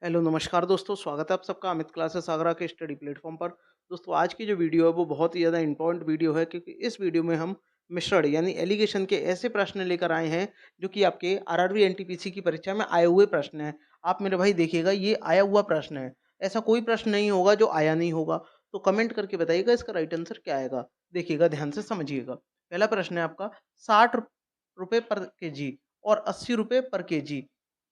Hello नमस्कार दोस्तों, स्वागत है आप सबका अमित क्लासेस आगरा के स्टडी प्लेटफॉर्म पर। दोस्तों आज की जो वीडियो है वो बहुत ही ज़्यादा इम्पोर्टेंट वीडियो है, क्योंकि इस वीडियो में हम मिश्रण यानी एलिगेशन के ऐसे प्रश्न लेकर आए हैं जो कि आपके आरआरबी एनटीपीसी की परीक्षा में आए हुए प्रश्न हैं। आप मेरे भाई देखिएगा, ये आया हुआ प्रश्न है, ऐसा कोई प्रश्न नहीं होगा जो आया नहीं होगा। तो कमेंट करके बताइएगा इसका राइट आंसर क्या आएगा। देखिएगा, ध्यान से समझिएगा। पहला प्रश्न है आपका, 60 रुपये पर केजी और 80 रुपये पर केजी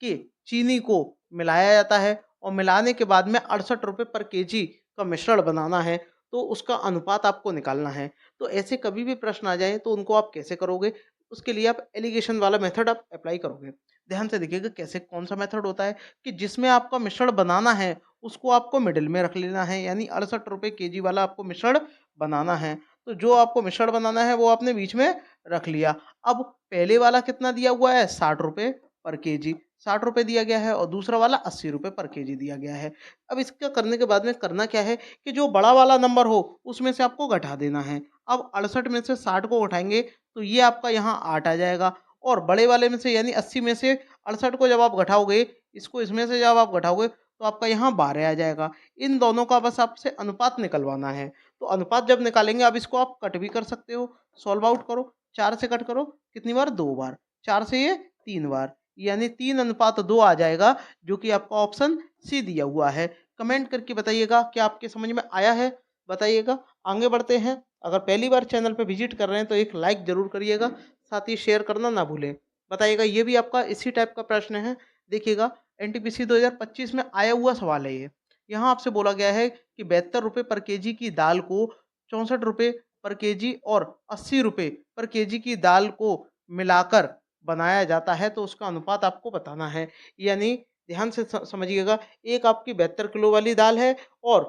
के चीनी को मिलाया जाता है और मिलाने के बाद में 68 रुपये पर केजी का मिश्रण बनाना है, तो उसका अनुपात आपको निकालना है। तो ऐसे कभी भी प्रश्न आ जाए तो उनको आप कैसे करोगे? उसके लिए आप एलिगेशन वाला मेथड आप अप्लाई करोगे। ध्यान से देखिएगा कैसे, कौन सा मेथड होता है कि जिसमें आपका मिश्रण बनाना है उसको आपको मिडिल में रख लेना है, यानी 68 रुपये केजी वाला आपको मिश्रण बनाना है। तो जो आपको मिश्रण बनाना है वो आपने बीच में रख लिया। अब पहले वाला कितना दिया हुआ है? 60 रुपये पर केजी, 60 रुपये दिया गया है, और दूसरा वाला 80 रुपये पर केजी दिया गया है। अब इसका करने के बाद में करना क्या है कि जो बड़ा वाला नंबर हो उसमें से आपको घटा देना है। अब 68 में से 60 को घटाएँगे तो ये आपका यहाँ 8 आ जाएगा, और बड़े वाले में से यानी 80 में से 68 को जब आप घटाओगे, इसको इसमें से जब आप घटाओगे तो आपका यहाँ 12 आ जाएगा। इन दोनों का बस आपसे अनुपात निकलवाना है। तो अनुपात जब निकालेंगे, अब इसको आप कट भी कर सकते हो। सॉल्व आउट करो, 4 से कट करो, कितनी बार? 2 बार। 4 से ये 3 बार, यानी 3:2 आ जाएगा, जो कि आपका ऑप्शन सी दिया हुआ है। कमेंट करके बताइएगा क्या आपके समझ में आया है? बताइएगा। आगे बढ़ते हैं। अगर पहली बार चैनल पे विजिट कर रहे हैं तो एक लाइक ज़रूर करिएगा, साथ ही शेयर करना ना भूलें। बताइएगा, ये भी आपका इसी टाइप का प्रश्न है। देखिएगा, एनटीपीसी 2025 में आया हुआ सवाल है ये। यहाँ आपसे बोला गया है कि 72 रुपये पर केजी की दाल को 64 रुपये पर केजी और 80 रुपये पर केजी की दाल को मिलाकर बनाया जाता है, तो उसका अनुपात आपको बताना है। यानी ध्यान से समझिएगा, एक आपकी 72 किलो वाली दाल है और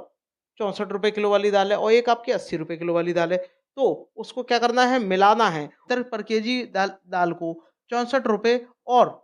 64 रुपए किलो वाली दाल है, और एक आपकी 80 रुपए किलो वाली दाल है। तो उसको क्या करना है? मिलाना है। 70 पर केजी दाल दाल को 64 रुपए और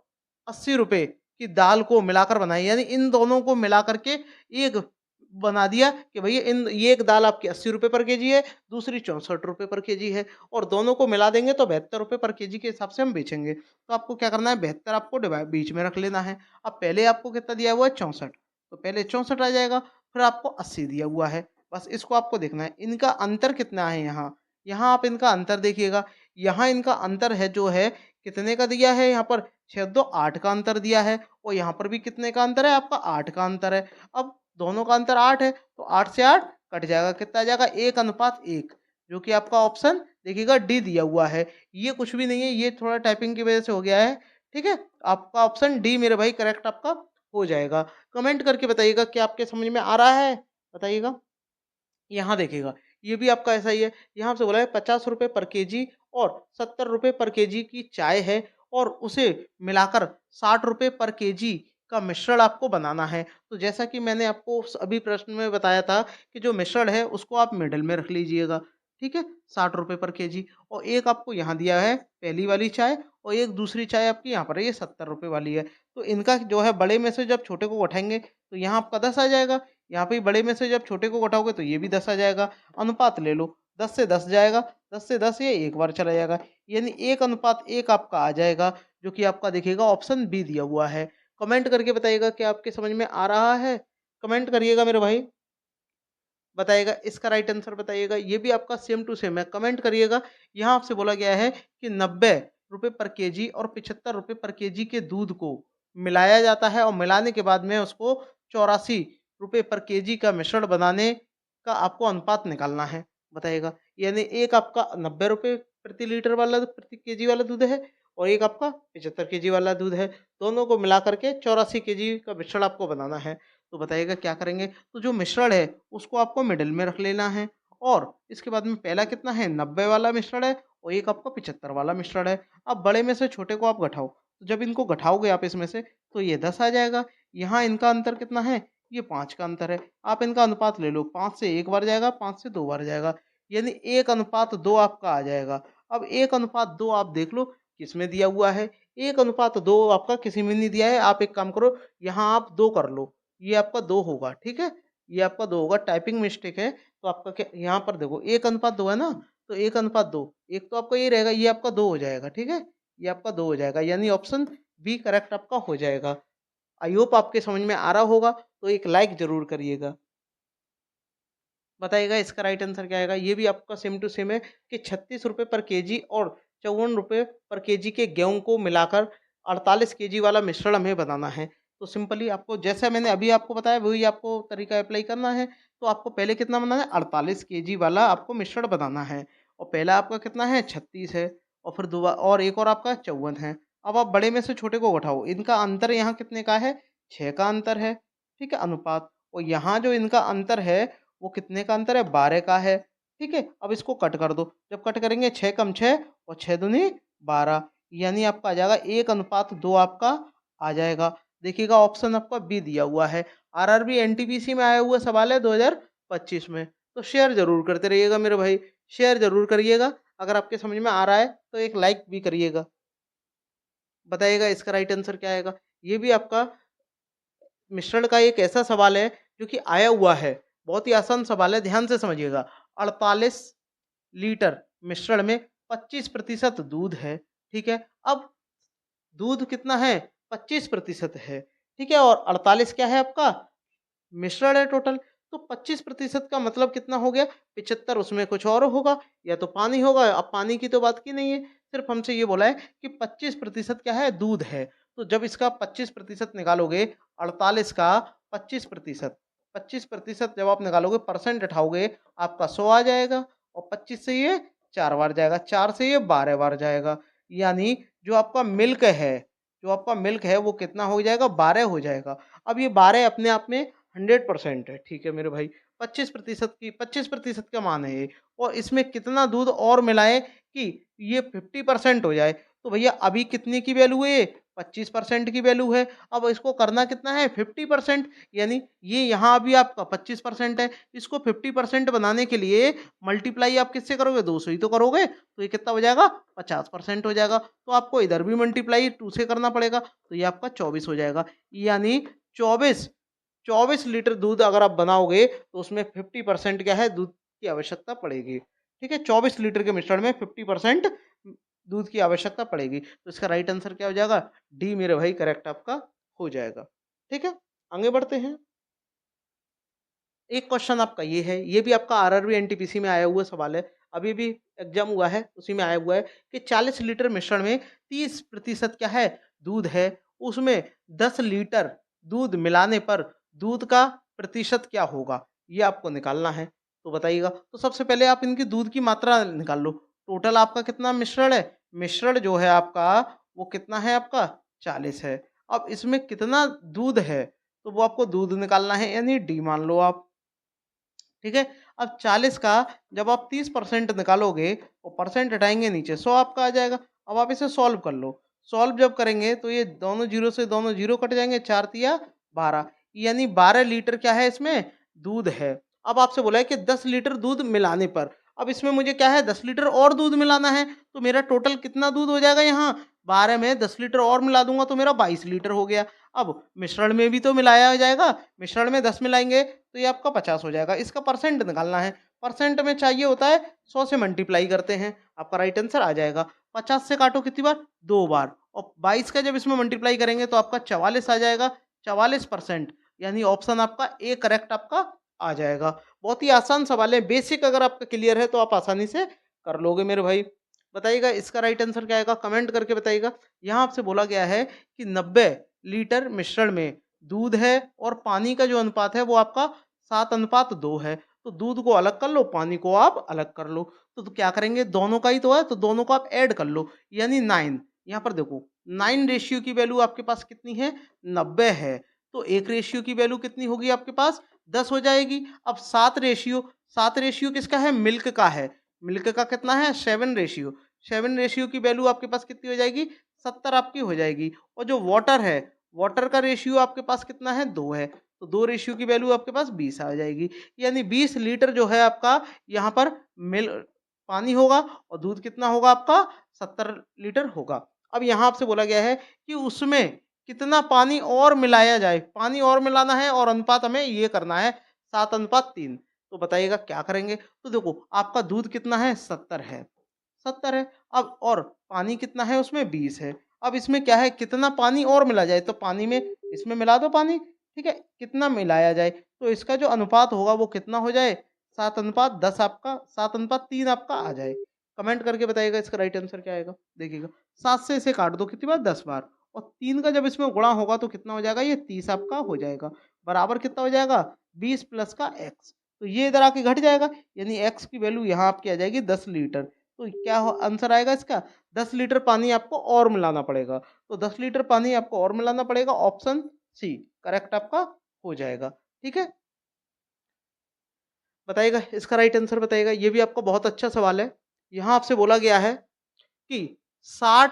80 रुपए की दाल को मिलाकर बनाई, यानी इन दोनों को मिला करके एक बना दिया कि भैया इन ये एक दाल आपकी 80 रुपए पर केजी है, दूसरी 64 रुपए पर केजी है, और दोनों को मिला देंगे तो 72 रुपए पर केजी के हिसाब से हम बेचेंगे। तो आपको क्या करना है? 72 आपको बीच में रख लेना है। अब पहले आपको कितना दिया हुआ है? 64, तो पहले 64 आ जाएगा, फिर आपको 80 दिया हुआ है। बस इसको आपको देखना है, इनका अंतर कितना है यहाँ। यहाँ आप इनका अंतर देखिएगा, यहाँ इनका अंतर है जो है, कितने का दिया है यहाँ पर? 6 2 8 का अंतर दिया है, और यहाँ पर भी कितने का अंतर है? आपका 8 का अंतर है। अब दोनों का अंतर 8 है, तो 8 से 8 कट जाएगा, कितना आ जाएगा? 1:1, जो कि आपका ऑप्शन देखिएगा डी दिया हुआ है। ये कुछ भी नहीं है, ये थोड़ा टाइपिंग की वजह से हो गया है, ठीक है? आपका ऑप्शन डी मेरे भाई करेक्ट आपका हो जाएगा। कमेंट करके बताइएगा क्या आपके समझ में आ रहा है? बताइएगा। यहाँ देखिएगा, ये भी आपका ऐसा ही है। यहाँ आपसे बोला है 50 रुपए पर केजी और 70 रुपए पर केजी की चाय है, और उसे मिलाकर 60 रुपए पर केजी का मिश्रण आपको बनाना है। तो जैसा कि मैंने आपको अभी प्रश्न में बताया था कि जो मिश्रण है उसको आप मिडल में रख लीजिएगा, ठीक है? 60 रुपए पर केजी, और एक आपको यहाँ दिया है पहली वाली चाय, और एक दूसरी चाय आपकी यहाँ पर है, ये 70 रुपए वाली है। तो इनका जो है बड़े में से जब छोटे को उठाएँगे तो यहाँ आपका 10 आ जाएगा। यहाँ पे बड़े में से जब छोटे को घटाओगे तो ये भी 10 आ जाएगा। अनुपात ले लो, 10 से 10 जाएगा, 10 से 10 ये एक बार चला जाएगा, यानी 1:1 आपका आ जाएगा, जो कि आपका देखिएगा ऑप्शन बी दिया हुआ है। कमेंट करके बताइएगा क्या आपके समझ में आ रहा है? कमेंट करिएगा मेरे भाई। बताइएगा इसका राइट आंसर बताइएगा, ये भी आपका सेम टू सेम है, कमेंट करिएगा। यहाँ आपसे बोला गया है कि 90 रुपए पर केजी और 75 रुपए पर केजी के दूध को मिलाया जाता है, और मिलाने के बाद में उसको 84 रुपए पर केजी का मिश्रण बनाने का आपको अनुपात निकालना है। बताइएगा, यानी एक आपका 90 रुपए प्रति लीटर वाला प्रति केजी वाला दूध है, और एक आपका 75 केजी वाला दूध है। दोनों को मिला करके 84 केजी का मिश्रण आपको बनाना है। तो बताइएगा क्या करेंगे? तो जो मिश्रण है उसको आपको मिडल में रख लेना है, और इसके बाद में पहला कितना है? 90 वाला मिश्रण है, और एक आपका 75 वाला मिश्रण है। अब बड़े में से छोटे को आप घटाओ, तो जब इनको घटाओगे आप इसमें से तो ये 10 आ जाएगा। यहाँ इनका अंतर कितना है? ये 5 का अंतर है। आप इनका अनुपात ले लो, 5 से 1 बार जाएगा, 5 से 2 बार जाएगा, यानी 1:2 आपका आ जाएगा। अब 1:2 आप देख लो किसमें दिया हुआ है। 1:2 आपका किसी में नहीं दिया है। आप एक काम करो, यहाँ आप 2 कर लो, ये आपका 2 होगा, ठीक है? ये आपका 2 होगा, टाइपिंग मिस्टेक है। तो आपका क्या यहाँ पर देखो 1:2 है ना, तो 1:2, एक तो आपका ये रहेगा, ये आपका 2 हो जाएगा, ठीक है? ये आपका 2 हो जाएगा, यानी ऑप्शन बी करेक्ट आपका हो जाएगा। आई होप आपके समझ में आ रहा होगा, तो एक लाइक ज़रूर करिएगा। बताइएगा इसका राइट आंसर क्या आएगा? ये भी आपका सेम टू सेम है कि ₹36 पर केजी और ₹54 पर केजी के गेहूँ को मिलाकर 48 केजी वाला मिश्रण हमें बनाना है। तो सिंपली आपको जैसा मैंने अभी आपको बताया वही आपको तरीका अप्लाई करना है। तो आपको पहले कितना बनाना है? 48 केजी वाला आपको मिश्रण बनाना है और पहला आपका कितना है? 36 है और फिर और एक और आपका 54 है। अब आप बड़े में से छोटे को घटाओ, इनका अंतर यहाँ कितने का है? 6 का अंतर है, ठीक है? अनुपात और यहाँ जो इनका अंतर है वो कितने का अंतर है? 12 का है, ठीक है? अब इसको कट कर दो, जब कट करेंगे 6 कम 6 और 6 दूनी 12 यानी आपका आ जाएगा 1:2 आपका आ जाएगा। देखिएगा ऑप्शन आपका बी दिया हुआ है। आरआरबी एनटीपीसी में आया हुआ सवाल है 2025 में। तो शेयर ज़रूर करते रहिएगा मेरे भाई, शेयर ज़रूर करिएगा। अगर आपके समझ में आ रहा है तो एक लाइक भी करिएगा। बताइएगा इसका राइट आंसर क्या आएगा? ये भी आपका मिश्रण का एक ऐसा सवाल है जो कि आया हुआ है। बहुत ही आसान सवाल है, ध्यान से समझिएगा। 48 लीटर मिश्रण में 25% दूध है, ठीक है? अब दूध कितना है? 25% है, ठीक है? और 48 क्या है आपका? मिश्रण है टोटल। तो 25% का मतलब कितना हो गया? 75 उसमें कुछ और होगा या तो पानी होगा। अब पानी की तो बात की नहीं है, सिर्फ़ हमसे ये बोला है कि 25% क्या है? दूध है। तो जब इसका 25% निकालोगे 48 का 25%, 25% जब आप निकालोगे परसेंट उठाओगे आपका 100 आ जाएगा और 25 से ये 4 बार जाएगा, 4 से ये 12 बार जाएगा। यानी जो आपका मिल्क है वो कितना हो जाएगा? 12 हो जाएगा। अब ये 12 अपने आप में 100% है, ठीक है मेरे भाई। 25% का मान है ये और इसमें कितना दूध और मिलाएँ कि ये 50% हो जाए। तो भैया अभी कितने की वैल्यू है ये? 25% की वैल्यू है। अब इसको करना कितना है? 50% यानी ये यहाँ अभी आपका 25% है। इसको 50% बनाने के लिए मल्टीप्लाई आप किससे करोगे? 2 से ही तो करोगे। तो ये कितना हो जाएगा? 50% हो जाएगा। तो आपको इधर भी मल्टीप्लाई 2 से करना पड़ेगा। तो ये आपका 24 हो जाएगा। यानी 24 लीटर दूध अगर आप बनाओगे तो उसमें 50% क्या है? दूध की आवश्यकता पड़ेगी। ठीक है? 24 लीटर के मिश्रण में 50% दूध की आवश्यकता पड़ेगी। तो इसका राइट आंसर क्या हो जाएगा? डी मेरे भाई करेक्ट आपका हो जाएगा। ठीक है? आगे बढ़ते हैं। एक क्वेश्चन आपका ये है, ये भी आपका आरआरबी एनटीपीसी में आया हुआ सवाल है। अभी भी एग्ज़ाम हुआ है, उसी में आया हुआ है कि 40 लीटर मिश्रण में 30% क्या है? दूध है। उसमें 10 लीटर दूध मिलाने पर दूध का प्रतिशत क्या होगा? ये आपको निकालना है। तो बताइएगा। तो सबसे पहले आप इनकी दूध की मात्रा निकाल लो। टोटल आपका कितना मिश्रण है? मिश्रण जो है आपका वो कितना है आपका? 40 है। अब इसमें कितना दूध है? तो वो आपको दूध निकालना है यानी डी मान लो आप। ठीक है? अब 40 का जब आप 30% निकालोगे और परसेंट हटाएँगे नीचे 100 आपका आ जाएगा। अब आप इसे सॉल्व कर लो। सॉल्व जब करेंगे तो ये दोनों ज़ीरो से दोनों ज़ीरो कट जाएँगे, 4 तिया 12 यानी 12 लीटर क्या है इसमें दूध है। अब आपसे बोला है कि 10 लीटर दूध मिलाने पर। अब इसमें मुझे क्या है 10 लीटर और दूध मिलाना है, तो मेरा टोटल कितना दूध हो जाएगा यहाँ 12 में 10 लीटर और मिला दूँगा तो मेरा 22 लीटर हो गया। अब मिश्रण में भी तो मिलाया जाएगा, मिश्रण में 10 मिलाएँगे तो ये आपका 50 हो जाएगा। इसका परसेंट निकालना है। परसेंट में चाहिए होता है 100 से मल्टीप्लाई करते हैं, आपका राइट आंसर आ जाएगा। 50 से काटो कितनी बार? 2 बार और 22 का जब इसमें मल्टीप्लाई करेंगे तो आपका 44 आ जाएगा। 44% यानी ऑप्शन आपका ए करेक्ट आपका आ जाएगा। बहुत ही आसान सवाल है, बेसिक अगर आपका क्लियर है तो आप आसानी से कर लोगे मेरे भाई। बताइएगा इसका राइट आंसर क्या आएगा? कमेंट करके बताइएगा। यहाँ आपसे बोला गया है कि 90 लीटर मिश्रण में दूध है और पानी का जो अनुपात है वो आपका 7:2 है। तो दूध को अलग कर लो, पानी को आप अलग कर लो। तो क्या करेंगे? दोनों का ही तो है, तो दोनों को आप ऐड कर लो यानी 9। यहाँ पर देखो 9 रेशियो की वैल्यू आपके पास कितनी है? 90 है। तो 1 रेशियो की वैल्यू कितनी होगी आपके पास? 10 हो जाएगी। अब 7 रेशियो किसका है? मिल्क का है। मिल्क का कितना है? 7 रेशियो। 7 रेशियो की वैल्यू आपके पास कितनी हो जाएगी? 70 आपकी हो जाएगी। और जो वाटर है, वाटर का रेशियो आपके पास कितना है? 2 है। तो 2 रेशियो की वैल्यू आपके पास 20 आ जाएगी। यानी 20 लीटर जो है आपका यहाँ पर मिल पानी होगा और दूध कितना होगा आपका? 70 लीटर होगा। अब यहाँ आपसे बोला गया है कि उसमें कितना पानी और मिलाया जाए? पानी और मिलाना है और अनुपात हमें ये करना है 7:3। तो बताइएगा क्या करेंगे? तो देखो आपका दूध कितना है? 70 है। 70 है। अब और पानी कितना है उसमें? 20 है। अब इसमें क्या है, कितना पानी और मिला जाए, तो पानी में इसमें मिला दो पानी, ठीक है? कितना मिलाया जाए, तो इसका जो अनुपात होगा वो कितना हो जाए, 7:10 आपका 7:3 आपका आ जाए। कमेंट करके बताइएगा इसका राइट आंसर क्या आएगा? देखिएगा 7 से इसे काट दो कितनी बार, 10 बार, और 3 का जब इसमें गुणा होगा तो कितना हो जाएगा, ये 30 आपका हो जाएगा। बराबर कितना हो जाएगा, 20 प्लस का x। तो ये इधर आके घट जाएगा, यानी x की वैल्यू यहाँ आपकी आ जाएगी 10 लीटर। तो क्या आंसर आएगा इसका, 10 लीटर पानी आपको और मिलाना पड़ेगा। तो 10 लीटर पानी आपको और मिलाना पड़ेगा, ऑप्शन सी करेक्ट आपका हो जाएगा। ठीक है, बताइएगा इसका राइट आंसर बताइएगा। ये भी आपका बहुत अच्छा सवाल है। यहाँ आपसे बोला गया है कि 60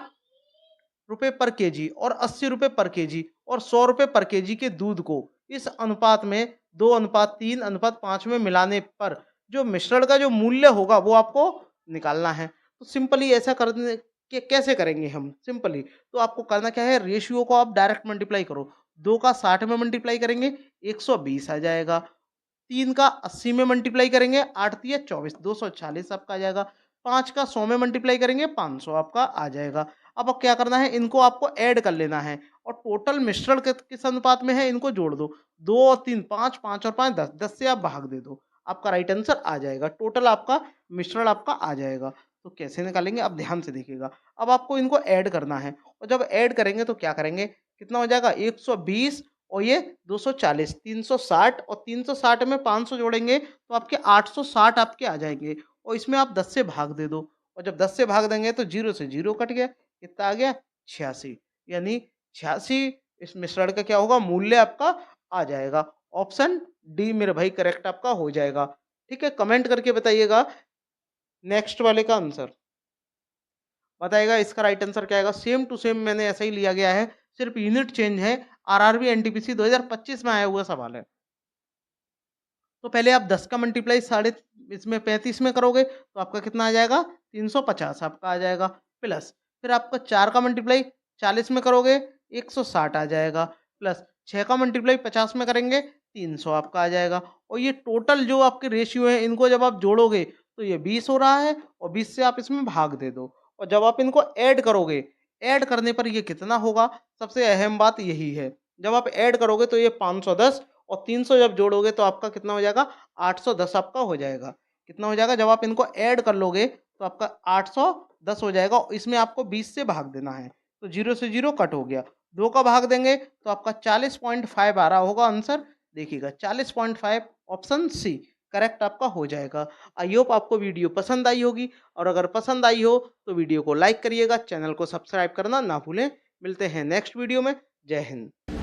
रुपए पर केजी और 80 रुपए पर केजी और 100 रुपए पर केजी के दूध को इस अनुपात में 2:3:5 में मिलाने पर जो मिश्रण का जो मूल्य होगा वो आपको निकालना है। तो सिंपली ऐसा करने के कैसे करेंगे हम, सिंपली तो आपको करना क्या है, रेशियो को आप डायरेक्ट मल्टीप्लाई करो। 2 का 60 में मल्टीप्लाई करेंगे 120 आ जाएगा। 3 का 80 में मल्टीप्लाई करेंगे 8 तिया 24 240 आपका आ जाएगा। 5 का 100 में मल्टीप्लाई करेंगे 500 आपका आ जाएगा। अब क्या करना है, इनको आपको ऐड कर लेना है और टोटल मिश्रण किस अनुपात में है, इनको जोड़ दो। 2 और 3 5, 5 और 5 10, 10 से आप भाग दे दो, आपका राइट आंसर आ जाएगा। टोटल आपका मिश्रण आपका आ जाएगा। तो कैसे निकालेंगे, अब ध्यान से देखिएगा। अब आपको इनको ऐड करना है और जब ऐड करेंगे तो क्या करेंगे, कितना हो जाएगा 120 और ये 240, 360 और 360 में 500 जोड़ेंगे तो आपके 860 आपके आ जाएंगे और इसमें आप 10 से भाग दे दो और जब 10 से भाग देंगे तो 0 से 0 कट गया, कितना आ गया 86, यानी 86 इस मिश्रण का क्या होगा, मूल्य आपका आ जाएगा। ऑप्शन डी मेरे भाई करेक्ट आपका हो जाएगा। ठीक है, कमेंट करके बताइएगा नेक्स्ट वाले का आंसर। बताइएगा इसका राइट आंसर क्या आएगा। सेम टू सेम मैंने ऐसा ही लिया गया है, सिर्फ यूनिट चेंज है। आरआरबी एनटीपीसी 2025 में आया हुआ सवाल है। तो पहले आप 10 का मल्टीप्लाई साढ़े इसमें 35 में करोगे तो आपका कितना आ जाएगा, 350 आपका आ जाएगा। प्लस फिर आपका 4 का मल्टीप्लाई 40 में करोगे 160 आ जाएगा। प्लस 6 का मल्टीप्लाई 50 में करेंगे 300 आपका आ जाएगा। और ये टोटल जो आपके रेशियो है इनको जब आप जोड़ोगे तो ये 20 हो रहा है और 20 से आप इसमें भाग दे दो और जब आप इनको ऐड करोगे, ऐड करने पर ये कितना होगा, सबसे अहम बात यही है। जब आप ऐड करोगे तो ये 510 और 300 जब जोड़ोगे तो आपका कितना हो जाएगा, 810 आपका हो जाएगा। कितना हो जाएगा, जब आप इनको ऐड कर लोगे तो आपका 810 हो जाएगा। इसमें आपको 20 से भाग देना है तो 0 से 0 कट हो गया। 2 का भाग देंगे तो आपका 40.5 आ रहा होगा आंसर। देखिएगा 40.5 ऑप्शन सी करेक्ट आपका हो जाएगा। आई होप आपको वीडियो पसंद आई होगी और अगर पसंद आई हो तो वीडियो को लाइक करिएगा, चैनल को सब्सक्राइब करना ना भूलें। मिलते हैं नेक्स्ट वीडियो में। जय हिंद।